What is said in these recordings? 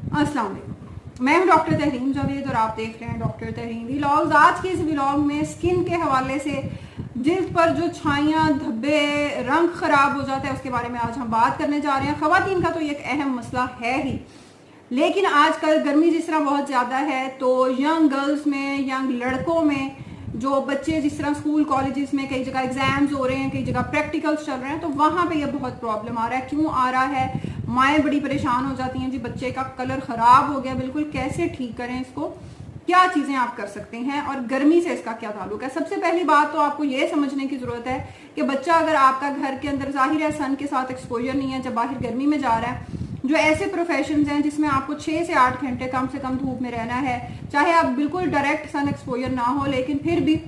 अस्सलाम वालेकुम, मैं हूं डॉक्टर तहरीम जावेद और आप देख रहे हैं डॉक्टर तहरीम व्लॉग्स। आज के इस व्लॉग में स्किन के हवाले से जिल्द पर जो छाइयाँ, धब्बे, रंग खराब हो जाता है उसके बारे में आज हम बात करने जा रहे हैं। खवातीन का तो ये एक अहम मसला है ही, लेकिन आजकल गर्मी जिस तरह बहुत ज़्यादा है तो यंग गर्ल्स में, यंग लड़कों में, जो बच्चे जिस तरह स्कूल कॉलेजेस में कई जगह एग्जाम्स हो रहे हैं, कई जगह प्रैक्टिकल्स चल रहे हैं, तो वहाँ पे ये बहुत प्रॉब्लम आ रहा है। क्यों आ रहा है? माएँ बड़ी परेशान हो जाती हैं, जी बच्चे का कलर ख़राब हो गया बिल्कुल, कैसे ठीक करें इसको, क्या चीज़ें आप कर सकते हैं और गर्मी से इसका क्या ताल्लुक है। सबसे पहली बात तो आपको ये समझने की ज़रूरत है कि बच्चा अगर आपका घर के अंदर, जाहिर है सन के साथ एक्सपोजर नहीं है, जब बाहर गर्मी में जा रहा है, जो ऐसे प्रोफेशंस हैं जिसमें आपको 6 से 8 घंटे कम से कम धूप में रहना है, चाहे आप बिल्कुल डायरेक्ट सन एक्सपोजर ना हो, लेकिन फिर भी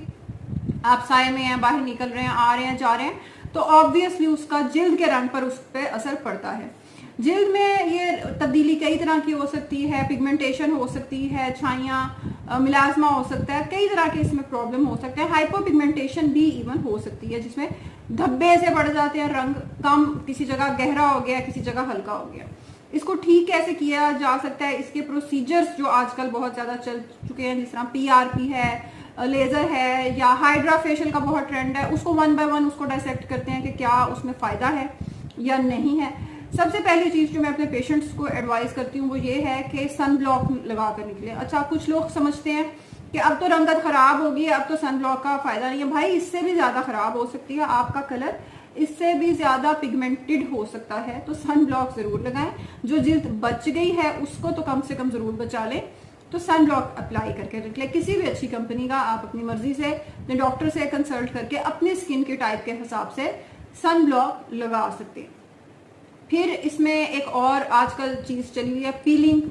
आप साए में हैं, बाहर निकल रहे हैं, आ रहे हैं, जा रहे हैं, तो ऑब्वियसली उसका जिल्द के रंग पर उस पर असर पड़ता है। जिल्द में ये तब्दीली कई तरह की हो सकती है, पिगमेंटेशन हो सकती है, छाइयाँ, मिलाजमा हो सकता है, कई तरह के इसमें प्रॉब्लम हो सकते हैं। हाइपोपिगमेंटेशन भी इवन हो सकती है, जिसमें धब्बे से बढ़ जाते हैं, रंग कम, किसी जगह गहरा हो गया, किसी जगह हल्का हो गया। इसको ठीक कैसे किया जा सकता है? इसके प्रोसीजर्स जो आजकल बहुत ज़्यादा चल चुके हैं, जिस तरह PRP है, लेज़र है, या हाइड्रा फेशियल का बहुत ट्रेंड है, उसको 1 बाय 1 उसको डायसेक्ट करते हैं कि क्या उसमें फ़ायदा है या नहीं है। सबसे पहली चीज़ जो मैं अपने पेशेंट्स को एडवाइस करती हूँ वो ये है कि सन ब्लॉक लगा कर निकले। अच्छा, कुछ लोग समझते हैं कि अब तो रंगत ख़राब होगी, अब तो सन ब्लॉक का फ़ायदा नहीं है। भाई, इससे भी ज़्यादा ख़राब हो सकती है, आपका कलर इससे भी ज़्यादा पिगमेंटेड हो सकता है, तो सन ब्लॉक ज़रूर लगाएं। जो जिल्द बच गई है उसको तो कम से कम ज़रूर बचा लें, तो सन ब्लॉक अप्लाई करके रख लें, किसी भी अच्छी कंपनी का। आप अपनी मर्जी से अपने डॉक्टर से कंसल्ट करके अपने स्किन के टाइप के हिसाब से सन ब्लॉक लगा सकते हैं। फिर इसमें एक और आजकल चीज़ चली हुई है, पीलिंग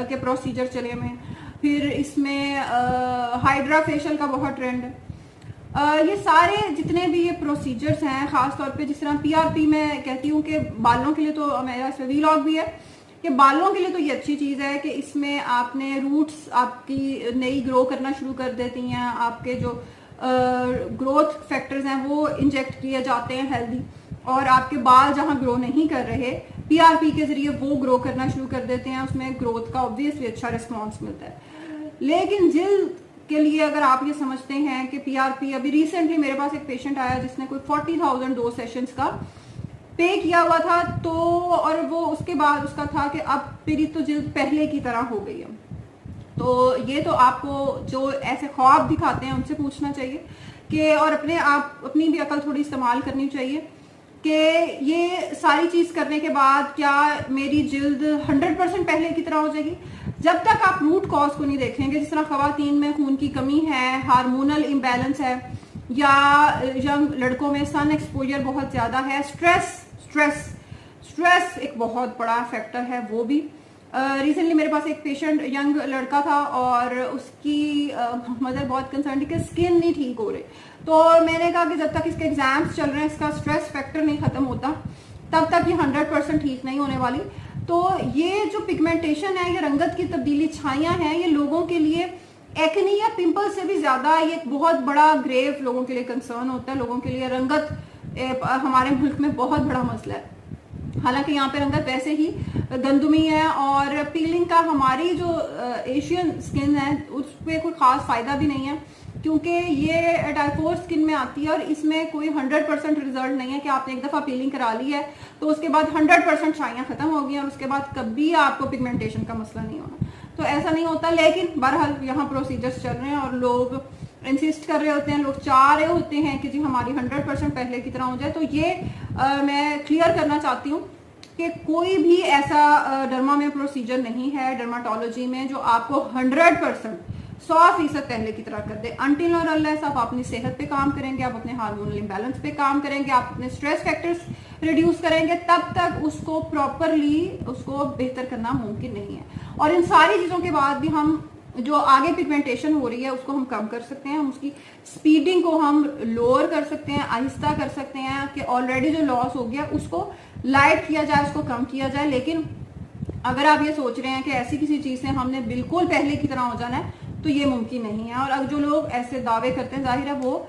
के प्रोसीजर चले हुए हैं। फिर इसमें हाइड्रा फेशियल का बहुत ट्रेंड है। ये सारे जितने भी ये प्रोसीजर्स हैं, ख़ास तौर पे जिस तरह PRP में कहती हूँ कि बालों के लिए, तो मेरा इसमें व्लॉग भी है कि बालों के लिए तो ये अच्छी चीज़ है कि इसमें आपने रूट्स आपकी नई ग्रो करना शुरू कर देती हैं, आपके जो ग्रोथ फैक्टर्स हैं वो इंजेक्ट किए जाते हैं हेल्दी, और आपके बाल जहाँ ग्रो नहीं कर रहे, PRP के ज़रिए वो ग्रो करना शुरू कर देते हैं, उसमें ग्रोथ का ऑब्वियसली अच्छा रिस्पॉन्स मिलता है। लेकिन जिल्द के लिए अगर आप ये समझते हैं कि PRP, अभी रिसेंटली मेरे पास एक पेशेंट आया जिसने कोई 40,000 2 सेशंस का पे किया हुआ था, तो और वो उसके बाद उसका था कि अब मेरी तो जिल्द पहले की तरह हो गई है। तो ये तो आपको जो ऐसे ख्वाब दिखाते हैं उनसे पूछना चाहिए कि, और अपनी भी अकल थोड़ी इस्तेमाल करनी चाहिए कि ये सारी चीज़ करने के बाद क्या मेरी जिल्द 100% पहले की तरह हो जाएगी? जब तक आप रूट कॉज को नहीं देखेंगे, जिस तरह खवातीन में खून की कमी है, हार्मोनल इम्बैलेंस है, या यंग लड़कों में सन एक्सपोजर बहुत ज़्यादा है, स्ट्रेस एक बहुत बड़ा फैक्टर है वो भी। रिसेंटली मेरे पास एक पेशेंट, यंग लड़का था, और उसकी मदर बहुत कंसर्न थी कि स्किन नहीं ठीक हो रही। तो मैंने कहा कि जब तक इसके एग्जाम्स चल रहे हैं, इसका स्ट्रेस फैक्टर नहीं ख़त्म होता, तब तक ये 100% ठीक नहीं होने वाली। तो ये जो पिगमेंटेशन है, ये रंगत की तब्दीली, छाइयाँ हैं, ये लोगों के लिए एक्ने या पिंपल से भी ज़्यादा ये बहुत बड़ा ग्रेव लोगों के लिए कंसर्न होता है। लोगों के लिए रंगत हमारे मुल्क में बहुत बड़ा मसला है। हालांकि यहाँ पे रंगत वैसे ही गंदुमी है, और पीलिंग का हमारी जो एशियन स्किन है उस पर कोई ख़ास फ़ायदा भी नहीं है, क्योंकि ये डाइफोर स्किन में आती है और इसमें कोई 100% रिजल्ट नहीं है कि आपने एक दफ़ा पीलिंग करा ली है तो उसके बाद 100% छाइयाँ ख़त्म हो गई और उसके बाद कभी आपको पिगमेंटेशन का मसला नहीं होना। तो ऐसा नहीं होता। लेकिन बहरहाल यहाँ प्रोसीजर्स चल रहे हैं और लोग इंसिस्ट कर रहे होते हैं, लोग चाह रहे होते हैं कि जी हमारी 100% पहले की तरह हो जाए। तो ये मैं क्लियर करना चाहती हूँ कि कोई भी ऐसा डर्मा में प्रोसीजर नहीं है, डर्माटोलॉजी में, जो आपको 100% 100% पहले की तरह कर दे। अनटिल और अनलेस आप अपनी सेहत पे काम करेंगे, आप अपने हार्मोनल इम्बैलेंस पे काम करेंगे, आप अपने स्ट्रेस फैक्टर्स रिड्यूस करेंगे, तब तक उसको प्रॉपरली उसको बेहतर करना मुमकिन नहीं है। और इन सारी चीज़ों के बाद भी हम जो आगे पिगमेंटेशन हो रही है उसको हम कम कर सकते हैं, हम उसकी स्पीडिंग को हम लोअर कर सकते हैं, आहिस्ता कर सकते हैं कि ऑलरेडी जो लॉस हो गया उसको लाइट किया जाए, उसको कम किया जाए। लेकिन अगर आप ये सोच रहे हैं कि ऐसी किसी चीज़ से हमने बिल्कुल पहले की तरह हो जाना है, तो ये मुमकिन नहीं है। और अब जो लोग ऐसे दावे करते हैं, जाहिर है वो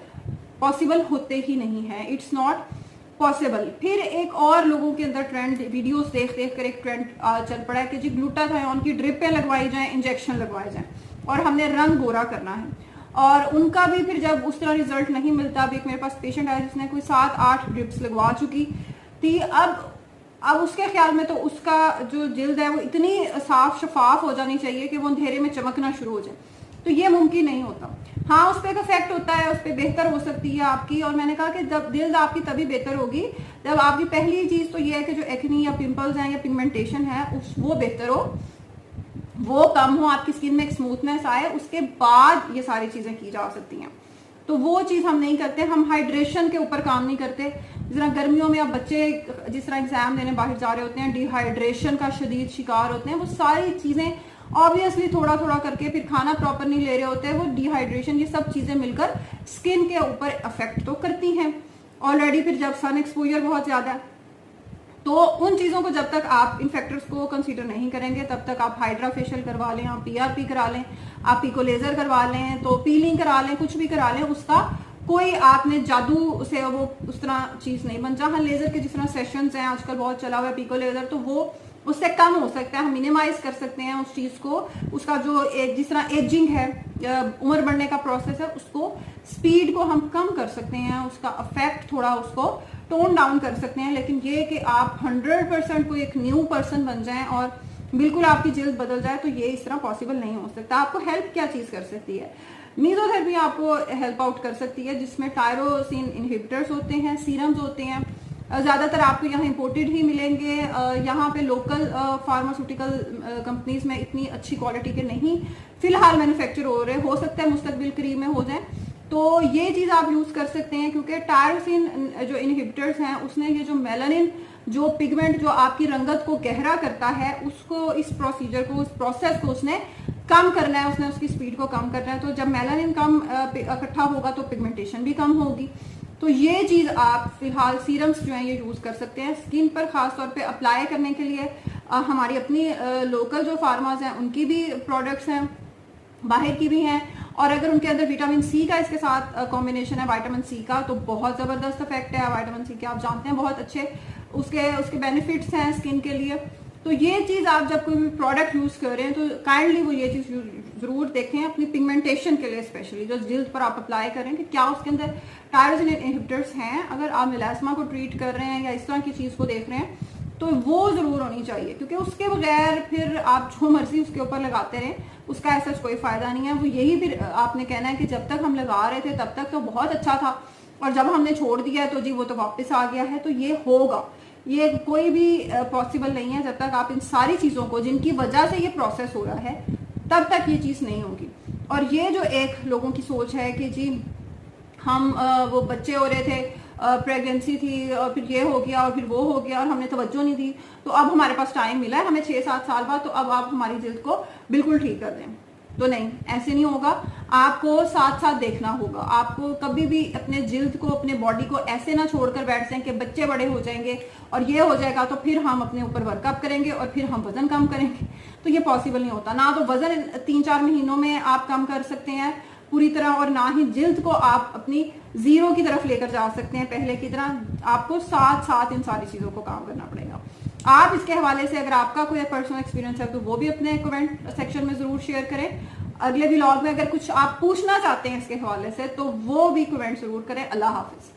पॉसिबल होते ही नहीं है, इट्स नॉट। पॉसिबल। फिर एक और लोगों के अंदर ट्रेंड, वीडियोस देख देख कर एक ट्रेंड चल पड़ा है कि जी ग्लूटाथायोन की ड्रिपें लगवाई जाएं, इंजेक्शन लगवाए जाएं और हमने रंग गोरा करना है। और उनका भी फिर जब उस तरह रिजल्ट नहीं मिलता, अभी एक मेरे पास पेशेंट आया जिसने कोई 7-8 ड्रिप्स लगवा चुकी थी, अब उसके ख्याल में तो उसका जो जिल्द है वो इतनी साफ शफाफ हो जानी चाहिए कि वो अंधेरे में चमकना शुरू हो जाए, तो ये मुमकिन नहीं होता। हाँ, उस पर एक इफेक्ट होता है, उस पर बेहतर हो सकती है आपकी। और मैंने कहा कि जब जिल्द आपकी तभी बेहतर होगी जब आपकी पहली चीज तो ये है कि जो एक्नी या पिंपल्स हैं या पिगमेंटेशन है वो बेहतर हो, वो कम हो, आपकी स्किन में एक स्मूथनेस आए, उसके बाद ये सारी चीजें की जा सकती हैं। तो वो चीज हम नहीं करते। हम हाइड्रेशन के ऊपर काम नहीं करते। जिस तरह गर्मियों में अब बच्चे जिस तरह एग्जाम देने बाहर जा रहे होते हैं, डिहाइड्रेशन का शदीद शिकार होते हैं, वो सारी चीजें ऑब्वियसली थोड़ा थोड़ा करके, फिर खाना प्रॉपर नहीं ले रहे होते हैं, वो डिहाइड्रेशन, ये सब चीजें मिलकर स्किन के ऊपर अफेक्ट तो करती हैं ऑलरेडी। फिर जब सन एक्सपोजर बहुत ज्यादा है तो उन चीजों को जब तक आप इन फैक्टर्स को कंसीडर नहीं करेंगे तब तक आप हाइड्रा फेशियल करवा लें, आप पीआरपी करा लें, आप पिको लेजर करवा लें, तो पीलिंग करा लें, कुछ भी करा लें, उसका कोई आपने जादू से वो उस तरह चीज नहीं बन। जहां लेजर के जिस तरह सेशंस हैं आजकल बहुत चला हुआ है पिको लेजर, तो वो उससे कम हो सकता है, हम मिनिमाइज कर सकते हैं उस चीज को। उसका जो जिस तरह एजिंग है, उम्र बढ़ने का प्रोसेस है, उसको स्पीड को हम कम कर सकते हैं, उसका इफेक्ट थोड़ा उसको टोन डाउन कर सकते हैं। लेकिन ये कि आप 100% कोई एक न्यू पर्सन बन जाएं और बिल्कुल आपकी जिल्द बदल जाए, तो ये इस तरह पॉसिबल नहीं हो सकता। आपको हेल्प क्या चीज कर सकती है? मेसोथेरेपी आपको हेल्प आउट कर सकती है, जिसमें टायरोसिन इनहिबिटर्स होते हैं, सीरम्स होते हैं। ज्यादातर आपको यहाँ इंपोर्टेड ही मिलेंगे। यहाँ पे लोकल फार्मास्यूटिकल कंपनीज में इतनी अच्छी क्वालिटी के नहीं फिलहाल मैन्युफैक्चर हो रहे, हो सकता है मुस्तकबिल करीब में हो जाए। तो ये चीज आप यूज कर सकते हैं, क्योंकि टायरोसिन जो इनहिबिटर्स हैं उसने ये जो मेलानिन जो पिगमेंट जो आपकी रंगत को गहरा करता है, उसको इस प्रोसीजर को, उस प्रोसेस को उसने कम करना है, उसने उसकी स्पीड को कम करना है। तो जब मेलानिन कम इकट्ठा होगा तो पिगमेंटेशन भी कम होगी। तो ये चीज आप फिलहाल सीरम्स जो हैं ये यूज कर सकते हैं स्किन पर, खास तौर पे अप्लाई करने के लिए। हमारी अपनी लोकल जो फार्माज हैं उनकी भी प्रोडक्ट्स हैं, बाहर की भी हैं। और अगर उनके अंदर विटामिन सी का इसके साथ कॉम्बिनेशन है, विटामिन सी का, तो बहुत जबरदस्त इफेक्ट है विटामिन सी के, आप जानते हैं बहुत अच्छे उसके बेनिफिट्स हैं स्किन के लिए। तो ये चीज आप जब कोई भी प्रोडक्ट यूज कर रहे हैं तो काइंडली वो ये चीज जरूर देखें अपनी पिगमेंटेशन के लिए, स्पेशली जो जिल्द पर आप अप्लाई करें कि क्या उसके अंदर टायरोसिन इनहिबिटर्स हैं। अगर आप मेलास्मा को ट्रीट कर रहे हैं या इस तरह की चीज को देख रहे हैं तो वो जरूर होनी चाहिए, क्योंकि उसके बगैर फिर आप जो मर्जी उसके ऊपर लगाते रहें उसका ऐसा कोई फायदा नहीं है। वो यही फिर आपने कहना है कि जब तक हम लगा रहे थे तब तक तो बहुत अच्छा था और जब हमने छोड़ दिया तो जी वो तो वापस आ गया है। तो ये होगा, ये कोई भी पॉसिबल नहीं है जब तक आप इन सारी चीजों को जिनकी वजह से ये प्रोसेस हो रहा है तब तक ये चीज नहीं होगी। और ये जो एक लोगों की सोच है कि जी हम वो बच्चे हो रहे थे, प्रेगनेंसी थी और फिर ये हो गया और फिर वो हो गया और हमने तवज्जो नहीं दी, तो अब हमारे पास टाइम मिला है हमें 6-7 साल बाद, तो अब आप हमारी जिल्द को बिल्कुल ठीक कर दें। तो नहीं, ऐसे नहीं होगा। आपको साथ साथ देखना होगा। आपको कभी भी अपने जिल्द को, अपने बॉडी को ऐसे ना छोड़कर बैठ जाएं कि बच्चे बड़े हो जाएंगे और ये हो जाएगा तो फिर हम अपने ऊपर वर्कअप करेंगे और फिर हम वजन कम करेंगे, तो ये पॉसिबल नहीं होता। ना तो वजन 3-4 महीनों में आप कम कर सकते हैं पूरी तरह, और ना ही जिल्द को आप अपनी जीरो की तरफ लेकर जा सकते हैं पहले की तरह। आपको साथ साथ इन सारी चीजों को काम करना पड़ेगा। आप इसके हवाले से अगर आपका कोई पर्सनल एक्सपीरियंस है तो वो भी अपने कमेंट सेक्शन में जरूर शेयर करें। अगले व्लॉग में अगर कुछ आप पूछना चाहते हैं इसके हवाले से तो वो भी कमेंट जरूर करें। अल्लाह हाफिज।